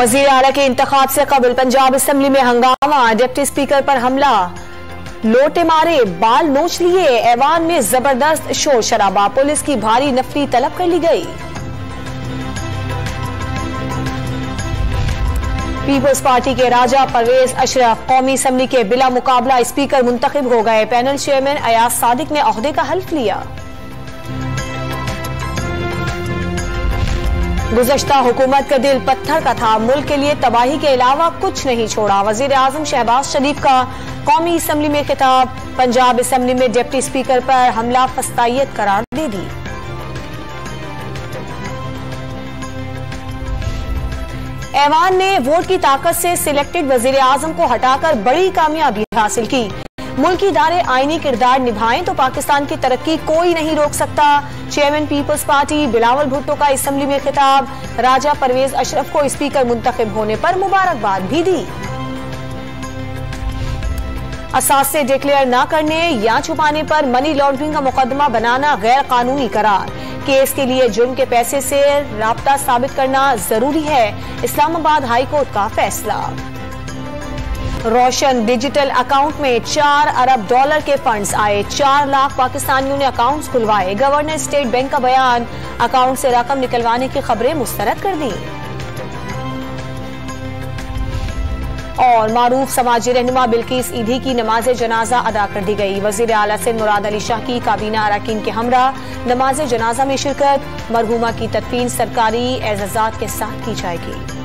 वजीर आला के इंतखाब से कबल पंजाब असेंबली में हंगामा, डिप्टी स्पीकर पर हमला, लोटे मारे, बाल नोच लिए, ऐवान में जबरदस्त शोर शराबा, पुलिस की भारी नफरी तलब कर ली गई। पीपल्स पार्टी के राजा परवेज अशरफ कौमी असेंबली के बिला मुकाबला स्पीकर मुंतखब हो गए। पैनल चेयरमैन अयाज सादिक ने ओहदे का हल्फ लिया। गुज़श्ता हुकूमत का दिल पत्थर का था, मुल्क के लिए तबाही के अलावा कुछ नहीं छोड़ा। वजीर आजम शहबाज शरीफ का कौमी असेंबली में खिताब, पंजाब असेंबली में डिप्टी स्पीकर पर हमला फस्तायत करार दे दी। ऐवान ने वोट की ताकत से सिलेक्टेड वजीर आजम को हटाकर बड़ी कामयाबी हासिल की। मुल्की इदारे आईनी किरदार निभाएं तो पाकिस्तान की तरक्की कोई नहीं रोक सकता। Chairman Peoples Party Bilawal Bhutto का असेंबली में खिताब, राजा परवेज अशरफ को स्पीकर मुंतखब होने पर मुबारकबाद भी दी। असासे डिक्लेयर न करने या छुपाने पर मनी लॉन्ड्रिंग का मुकदमा बनाना गैर कानूनी करार, केस के लिए जुर्म के पैसे से राब्ता साबित करना जरूरी है। इस्लामाबाद हाई कोर्ट का फैसला। रोशन डिजिटल अकाउंट में 4 अरब डॉलर के फंड्स आए, 4 लाख पाकिस्तानियों ने अकाउंट्स खुलवाए। गवर्नर स्टेट बैंक का बयान, अकाउंट से रकम निकलवाने की खबरें मुस्तरद कर दी। और मारूफ समाजी रहनुमा बिल्किस ईदी की नमाज जनाजा अदा कर दी गई। वजीर आला से मुराद अली शाह की काबीना अरकान के हमरा नमाज जनाजा में शिरकत, मरहूमा की तदफीन सरकारी एजाजात के साथ की जाएगी।